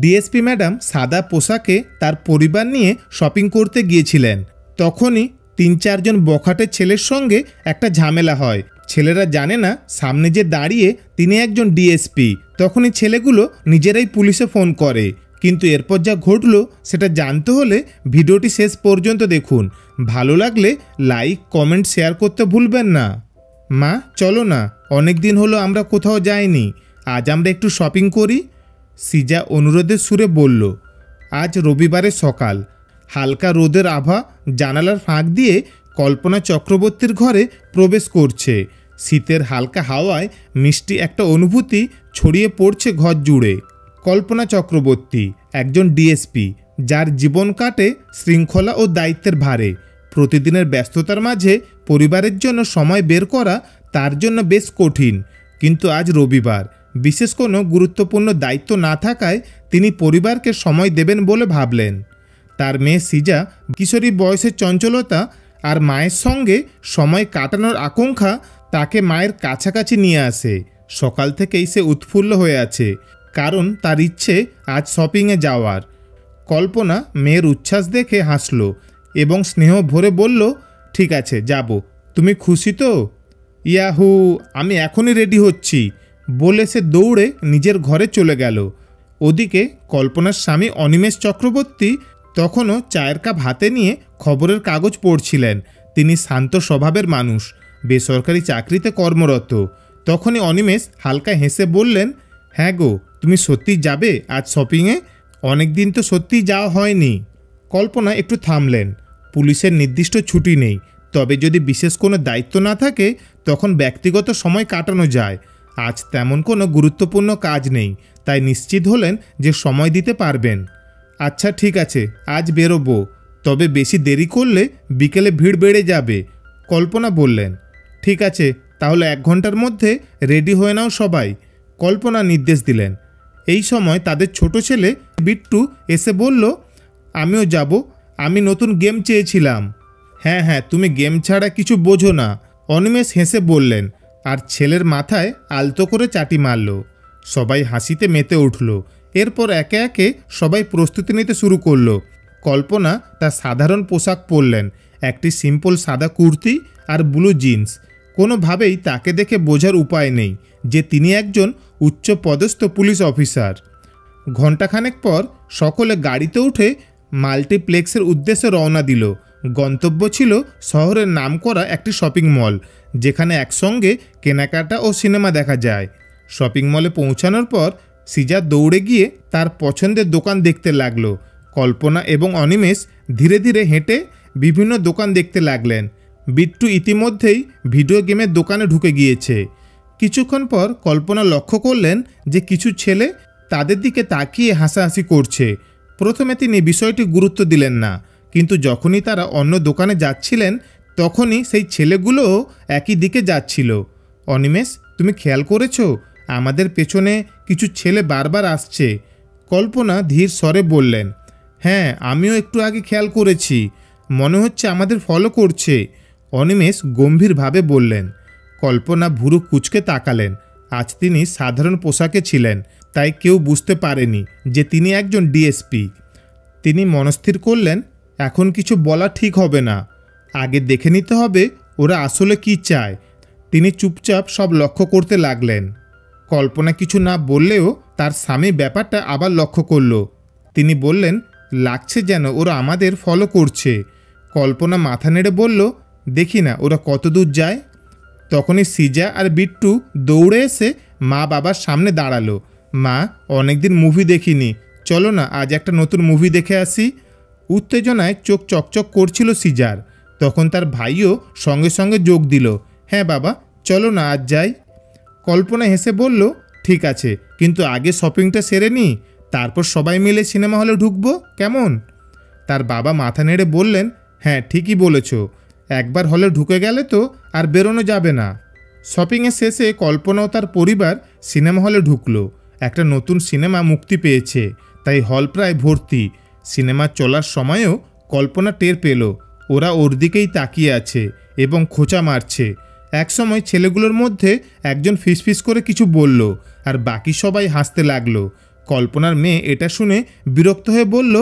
DSP madam সাদা পোশাকে তার পরিবার নিয়ে শপিং করতে গিয়েছিলেন। তখনই ৩-৪ জন বখাটে ছেলের সঙ্গে একটা ঝামেলা হয়। ছেলেরা জানে না সামনে যে দাঁড়িয়ে তিনি একজন ডিএসপি। তখনই ছেলেগুলো নিজেরাই পুলিশে ফোন করে। কিন্তু এরপর যা ঘটল সেটা জানতে হলে ভিডিওটি শেষ পর্যন্ত দেখুন। ভালো লাগলে লাইক, কমেন্ট, শেয়ার করতে ভুলবেন না। মা চলো না, অনেক দিন হলো আমরা কোথাও যাইনি, আজ আমরা একটু শপিং করি। সিজা অনুরোধের সুরে বলল। আজ রবিবারের সকাল, হালকা রোদের আভা জানালার ফাঁক দিয়ে কল্পনা চক্রবর্তীর ঘরে প্রবেশ করছে। শীতের হালকা হাওয়ায় মিষ্টি একটা অনুভূতি ছড়িয়ে পড়ছে ঘর জুড়ে। কল্পনা চক্রবর্তী একজন ডিএসপি, যার জীবন কাটে শৃঙ্খলা ও দায়িত্বের ভারে। প্রতিদিনের ব্যস্ততার মাঝে পরিবারের জন্য সময় বের করা তার জন্য বেশ কঠিন। কিন্তু আজ রবিবার, বিশেষ কোনো গুরুত্বপূর্ণ দায়িত্ব না থাকায় তিনি পরিবারকে সময় দেবেন বলে ভাবলেন। তার মেয়ে সিজা কিশোরী বয়সের চঞ্চলতা আর মায়ের সঙ্গে সময় কাটানোর আকাঙ্ক্ষা তাকে মায়ের কাছাকাছি নিয়ে আসে। সকাল থেকেই সে উৎফুল্ল হয়ে আছে, কারণ তার ইচ্ছে আজ শপিংয়ে যাওয়ার। কল্পনা মেয়ের উচ্ছ্বাস দেখে হাসল এবং স্নেহ ভরে বলল, ঠিক আছে যাব, তুমি খুশি তো? ইয়াহু, আমি এখনই রেডি হচ্ছি বলে সে দৌড়ে নিজের ঘরে চলে গেল। ওদিকে কল্পনার স্বামী অনিমেষ চক্রবর্তী তখনও চায়ের কাপ হাতে নিয়ে খবরের কাগজ পড়ছিলেন। তিনি শান্ত স্বভাবের মানুষ, বেসরকারি চাকরিতে কর্মরত। তখনই অনিমেষ হালকা হেসে বললেন, হ্যাঁ গো, তুমি সত্যিই যাবে আজ শপিংয়ে? অনেক দিন তো সত্যিই যাওয়া হয়নি। কল্পনা একটু থামলেন। পুলিশের নির্দিষ্ট ছুটি নেই, তবে যদি বিশেষ কোনো দায়িত্ব না থাকে তখন ব্যক্তিগত সময় কাটানো যায়। আজ তেমন কোনো গুরুত্বপূর্ণ কাজ নেই, তাই নিশ্চিত হলেন যে সময় দিতে পারবেন। আচ্ছা ঠিক আছে, আজ বেরোবো, তবে বেশি দেরি করলে বিকেলে ভিড় বেড়ে যাবে। কল্পনা বললেন, ঠিক আছে, তাহলে 1 ঘন্টার মধ্যে রেডি হয়ে নাও সবাই, কল্পনা নির্দেশ দিলেন। এই সময় তাদের ছোট ছেলে বিট্টু এসে বলল, আমিও যাব, আমি নতুন গেম চেয়েছিলাম। হ্যাঁ হ্যাঁ, তুমি গেম ছাড়া কিছু বোঝো না, অনিমেষ হেসে বললেন, আর ছেলের মাথায় আলতো করে চাটি মারল। সবাই হাসিতে মেতে উঠল। এরপর একে একে সবাই প্রস্তুতি নিতে শুরু করলো। কল্পনা তার সাধারণ পোশাক পরলেন, একটি সিম্পল সাদা কুর্তি আর ব্লু জিন্স। কোনোভাবেই তাকে দেখে বোঝার উপায় নেই যে তিনি একজন উচ্চপদস্থ পুলিশ অফিসার। ঘণ্টাখানেক পর সকলে গাড়িতে উঠে মাল্টিপ্লেক্সের উদ্দেশ্যে রওনা দিল। গন্তব্য ছিল শহরের নামকরা একটি শপিং মল, যেখানে একসঙ্গে কেনাকাটা ও সিনেমা দেখা যায়। শপিং মলে পৌঁছানোর পর সিজা দৌড়ে গিয়ে তার পছন্দের দোকান দেখতে লাগলো। কল্পনা এবং অনিমেষ ধীরে ধীরে হেঁটে বিভিন্ন দোকান দেখতে লাগলেন। বিট্টু ইতিমধ্যেই ভিডিও গেমের দোকানে ঢুকে গিয়েছে। কিছুক্ষণ পর কল্পনা লক্ষ্য করলেন যে কিছু ছেলে তাদের দিকে তাকিয়ে হাসাহাসি করছে। প্রথমে তিনি বিষয়টি গুরুত্ব দিলেন না, কিন্তু যখনই তারা অন্য দোকানে যাচ্ছিলেন তখনই সেই ছেলেগুলোও একই দিকে যাচ্ছিল। অনিমেষ, তুমি খেয়াল করেছো আমাদের পেছনে কিছু ছেলে বারবার আসছে? কল্পনা ধীর স্বরে বললেন, হ্যাঁ, আমিও একটু আগে খেয়াল করেছি, মনে হচ্ছে আমাদের ফলো করছে। অনিমেষ গম্ভীরভাবে বললেন। কল্পনা ভুরু কুঁচকে তাকালেন। আজ তিনি সাধারণ পোশাকে ছিলেন, তাই কেউ বুঝতে পারেনি যে তিনি একজন ডিএসপি। তিনি মনস্থির করলেন, এখন কিছু বলা ঠিক হবে না, আগে দেখে নিতে হবে ওরা আসলে কি চায়। তিনি চুপচাপ সব লক্ষ্য করতে লাগলেন। কল্পনা কিছু না বললেও তার স্বামী ব্যাপারটা আবার লক্ষ্য করল। তিনি বললেন, লাগছে যেন ওরা আমাদের ফলো করছে। কল্পনা মাথা নেড়ে বলল, দেখি না ওরা কত দূর যায়। তখনই সিজা আর বিট্টু দৌড়ে এসে মা বাবার সামনে দাঁড়ালো। মা, অনেকদিন মুভি দেখিনি, চলো না আজ একটা নতুন মুভি দেখে আসি। উত্তেজনায় চোখ চকচক করছিল সিজার। তখন তার ভাইও সঙ্গে সঙ্গে যোগ দিল, হ্যাঁ বাবা, চলো না আজ যাই। কল্পনা হেসে বলল, ঠিক আছে, কিন্তু আগে শপিংটা সেরে নিই, তারপর সবাই মিলে সিনেমা হলে ঢুকবো, কেমন? তার বাবা মাথা নেড়ে বললেন, হ্যাঁ ঠিকই বলেছ, একবার হলে ঢুকে গেলে তো আর বেরোনো যাবে না। শপিংয়ের শেষে কল্পনা ও তার পরিবার সিনেমা হলে ঢুকলো। একটা নতুন সিনেমা মুক্তি পেয়েছে, তাই হল প্রায় ভর্তি। সিনেমা চলার সময়ও কল্পনা টের পেল ওরা ওর দিকেই তাকিয়ে আছে এবং খোঁচা মারছে। একসময় ছেলেগুলোর মধ্যে একজন ফিসফিস করে কিছু বলল, আর বাকি সবাই হাসতে লাগলো। কল্পনার মেয়ে এটা শুনে বিরক্ত হয়ে বলল,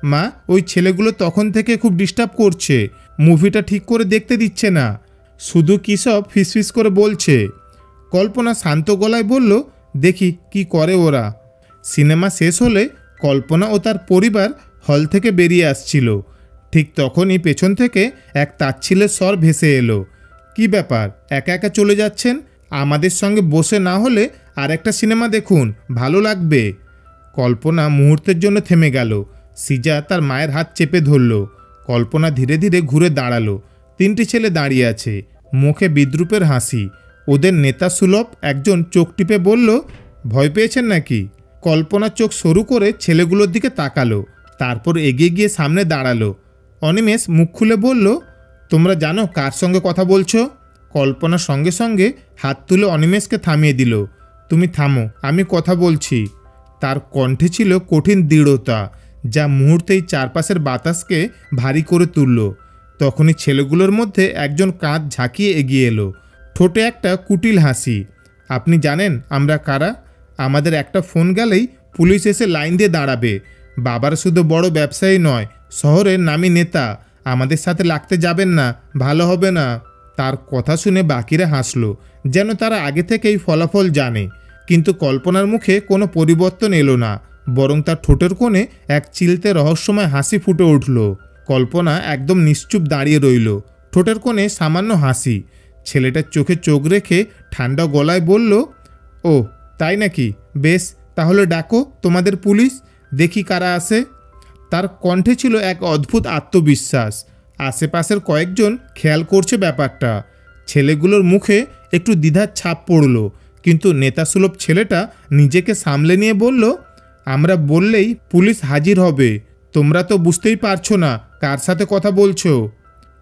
মা, ওই ছেলেগুলো তখন থেকে খুব ডিস্টার্ব করছে, মুভিটা ঠিক করে দেখতে দিচ্ছে না, শুধু কী সব ফিসফিস করে বলছে। কল্পনা শান্ত গলায় বলল, দেখি কি করে ওরা। সিনেমা শেষ হলে কল্পনা ও তার পরিবার হল থেকে বেরিয়ে আসছিল। ঠিক তখনই পেছন থেকে এক তাচ্ছিলের স্বর ভেসে এলো, কি ব্যাপার, একা একা চলে যাচ্ছেন? আমাদের সঙ্গে বসে না হলে আর একটা সিনেমা দেখুন, ভালো লাগবে। কল্পনা মুহূর্তের জন্য থেমে গেল। সিজা তার মায়ের হাত চেপে ধরল। কল্পনা ধীরে ধীরে ঘুরে দাঁড়ালো। 3টি ছেলে দাঁড়িয়ে আছে, মুখে বিদ্রুপের হাসি। ওদের নেতা সুলভ একজন চোখ টিপে বলল, ভয় পেয়েছেন নাকি? কল্পনা চোখ সরু করে ছেলেগুলোর দিকে তাকালো, তারপর এগিয়ে গিয়ে সামনে দাঁড়ালো। অনিমেষ মুখ খুলে বলল, তোমরা জানো কার সঙ্গে কথা বলছো? কল্পনা সঙ্গে সঙ্গে হাত তুলে অনিমেষকে থামিয়ে দিল। তুমি থামো, আমি কথা বলছি। তার কণ্ঠে ছিল কঠিন দৃঢ়তা, যা মুহূর্তেই চারপাশের বাতাসকে ভারী করে তুলল। তখনই ছেলেগুলোর মধ্যে একজন কাঁধ ঝাঁকিয়ে এগিয়ে এলো, ঠোঁটে একটা কুটিল হাসি। আপনি জানেন আমরা কারা? আমাদের একটা ফোন গেলেই পুলিশ এসে লাইন দিয়ে দাঁড়াবে। বাবার শুধু বড় ব্যবসায়ী নয়, শহরের নামী নেতা। আমাদের সাথে লাগতে যাবেন না, ভালো হবে না। তার কথা শুনে বাকিরা হাসলো, যেন তারা আগে থেকেই ফলাফল জানে। কিন্তু কল্পনার মুখে কোনো পরিবর্তন এলো না, বরং তার ঠোঁটের কোণে এক চিলতে রহস্যময় হাসি ফুটে উঠল। কল্পনা একদম নিশ্চুপ দাঁড়িয়ে রইল, ঠোঁটের কোণে সামান্য হাসি। ছেলেটার চোখে চোখ রেখে ঠান্ডা গলায় বলল, ও তাই নাকি, বেশ, তাহলে ডাকো তোমাদের পুলিশ, দেখি কারা আসে। তার কণ্ঠে ছিল এক অদ্ভুত আত্মবিশ্বাস। আশেপাশের কয়েকজন খেয়াল করছে ব্যাপারটা। ছেলেগুলোর মুখে একটু দ্বিধার ছাপ পড়ল, কিন্তু নেতাসুলভ ছেলেটা নিজেকে সামলে নিয়ে বলল, আমরা বললেই পুলিশ হাজির হবে, তোমরা তো বুঝতেই পারছো না কার সাথে কথা বলছো।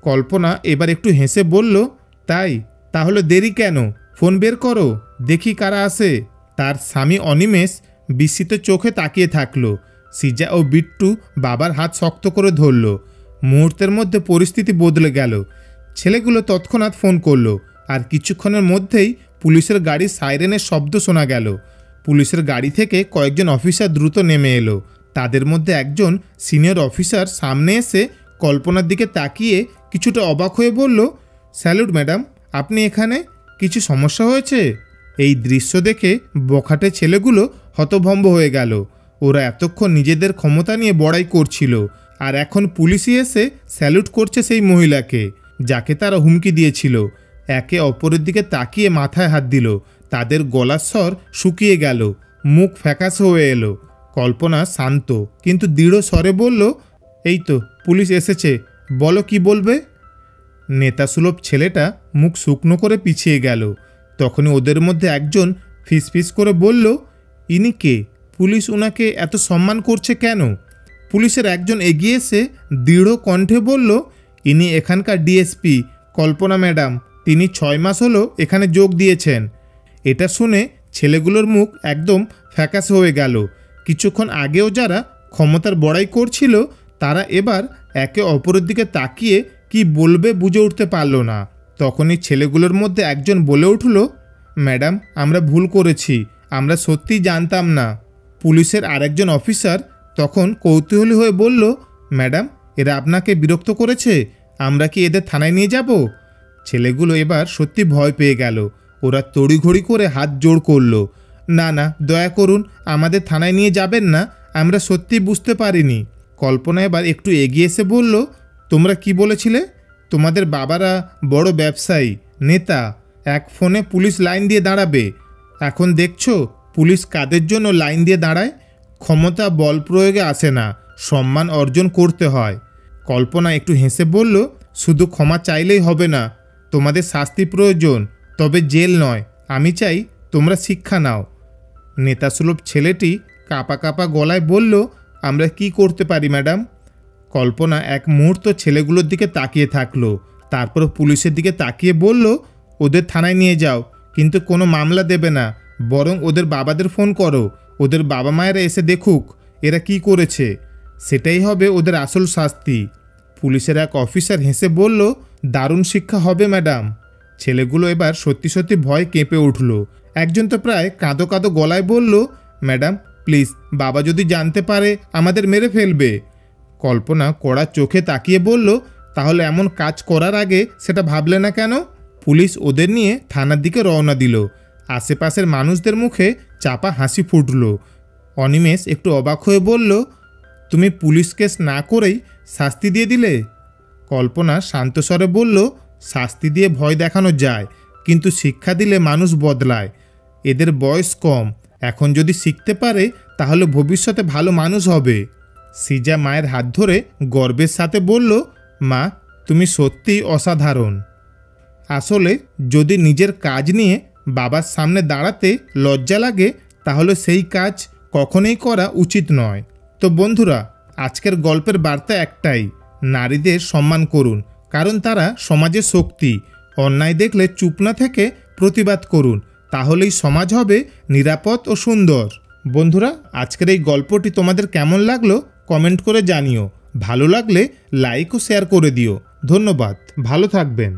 কল্পনা এবার একটু হেসে বলল, তাই, তাহলে দেরি কেন, ফোন বের করো, দেখি কারা আসে। তার স্বামী অনিমেষ বিস্মিত চোখে তাকিয়ে থাকলো। সিজা ও বিট্টু বাবার হাত শক্ত করে ধরল। মুহূর্তের মধ্যে পরিস্থিতি বদলে গেল। ছেলেগুলো তৎক্ষণাৎ ফোন করলো, আর কিছুক্ষণের মধ্যেই পুলিশের গাড়ির সাইরেনের শব্দ শোনা গেল। পুলিশের গাড়ি থেকে কয়েকজন অফিসার দ্রুত নেমে এলো। তাদের মধ্যে একজন সিনিয়র অফিসার সামনে এসে কল্পনার দিকে তাকিয়ে কিছুটা অবাক হয়ে বলল, স্যালুট ম্যাডাম, আপনি এখানে? কিছু সমস্যা হয়েছে? এই দৃশ্য দেখে বখাটে ছেলেগুলো হতভম্ব হয়ে গেল। ওরা এতক্ষণ নিজেদের ক্ষমতা নিয়ে বড়াই করছিল, আর এখন পুলিশই এসে স্যালুট করছে সেই মহিলাকে, যাকে তারা হুমকি দিয়েছিল। একে অপরের দিকে তাকিয়ে মাথায় হাত দিল। তাদের গলার স্বর শুকিয়ে গেল, মুখ ফ্যাকাশে হয়ে এলো। কল্পনা শান্ত কিন্তু দৃঢ় স্বরে বলল, এই তো পুলিশ এসেছে, বলো কি বলবে। নেতাসুলভ ছেলেটা মুখ শুকনো করে পিছিয়ে গেল। তখনই ওদের মধ্যে একজন ফিসফিস করে বলল, ইনি কে? পুলিশ ওনাকে এত সম্মান করছে কেন? পুলিশের একজন এগিয়ে এসে দৃঢ় কণ্ঠে বলল, ইনি এখানকার ডিএসপি কল্পনা ম্যাডাম, তিনি 6 মাস হলো এখানে যোগ দিয়েছেন। এটা শুনে ছেলেগুলোর মুখ একদম ফ্যাকাশে হয়ে গেল। কিছুক্ষণ আগেও যারা ক্ষমতার বড়াই করছিল, তারা এবার একে অপরের দিকে তাকিয়ে কি বলবে বুঝে উঠতে পারল না। তখনই ছেলেগুলোর মধ্যে একজন বলে উঠল, ম্যাডাম, আমরা ভুল করেছি, আমরা সত্যিই জানতাম না। পুলিশের আরেকজন অফিসার তখন কৌতূহলী হয়ে বলল, ম্যাডাম, এরা আপনাকে বিরক্ত করেছে, আমরা কি এদের থানায় নিয়ে যাব? ছেলেগুলো এবার সত্যি ভয় পেয়ে গেল। ওরা তড়িঘড়ি করে হাত জোড় করল, না না, দয়া করুন, আমাদের থানায় নিয়ে যাবেন না, আমরা সত্যি বুঝতে পারিনি। কল্পনা এবার একটু এগিয়ে এসে বলল, তোমরা কি বলেছিলে? তোমাদের বাবারা বড় ব্যবসায়ী, নেতা, এক ফোনে পুলিশ লাইন দিয়ে দাঁড়াবে। এখন দেখছো পুলিশ কাদের জন্য লাইন দিয়ে দাঁড়ায়? ক্ষমতা বল প্রয়োগে আসে না, সম্মান অর্জন করতে হয়। কল্পনা একটু হেসে বলল, শুধু ক্ষমা চাইলেই হবে না, তোমাদের শাস্তি প্রয়োজন, তবে জেল নয়। আমি চাই তোমরা শিক্ষা নাও। নেতাসুলভ ছেলেটি কাঁপা কাঁপা গলায় বলল, আমরা কি করতে পারি ম্যাডাম? কল্পনা এক মুহূর্ত ছেলেগুলোর দিকে তাকিয়ে থাকলো, তারপর পুলিশের দিকে তাকিয়ে বলল, ওদের থানায় নিয়ে যাও, কিন্তু কোনো মামলা দেবে না, বরং ওদের বাবাদের ফোন করো, ওদের বাবা মায়েরা এসে দেখুক এরা কি করেছে, সেটাই হবে ওদের আসল শাস্তি। পুলিশের এক অফিসার হেসে বলল, দারুণ শিক্ষা হবে ম্যাডাম। ছেলেগুলো এবার সত্যি সত্যি ভয় কেঁপে উঠল। একজন তো প্রায় কাঁদো কাঁদো গলায় বলল, ম্যাডাম, প্লিজ, বাবা যদি জানতে পারে আমাদের মেরে ফেলবে। কল্পনা কড়া চোখে তাকিয়ে বলল, তাহলে এমন কাজ করার আগে সেটা ভাবলে না কেন? পুলিশ ওদের নিয়ে থানার দিকে রওনা দিল। আশেপাশের মানুষদের মুখে চাপা হাসি ফুটল। অনিমেষ একটু অবাক হয়ে বলল, তুমি পুলিশ কেস না করেই শাস্তি দিয়ে দিলে? কল্পনা শান্তস্বরে বলল, শাস্তি দিয়ে ভয় দেখানো যায়, কিন্তু শিক্ষা দিলে মানুষ বদলায়। এদের বয়স কম, এখন যদি শিখতে পারে তাহলে ভবিষ্যতে ভালো মানুষ হবে। সিজা মায়ের হাত ধরে গর্বের সাথে বলল, মা, তুমি সত্যিই অসাধারণ। আসলে যদি নিজের কাজ নিয়ে বাবার সামনে দাঁড়াতে লজ্জা লাগে তাহলে সেই কাজ কখনোই করা উচিত নয়। তো বন্ধুরা, আজকের গল্পের বার্তা একটাই, নারীদের সম্মান করুন, কারণ তারা সমাজের শক্তি। অন্যায় দেখলে চুপ না থেকে প্রতিবাদ করুন, তাহলেই সমাজ হবে নিরাপদ ও সুন্দর। বন্ধুরা, আজকের এই গল্পটি তোমাদের কেমন লাগলো কমেন্ট করে জানিও। ভালো লাগলে লাইক ও শেয়ার করে দিও। ধন্যবাদ, ভালো থাকবেন।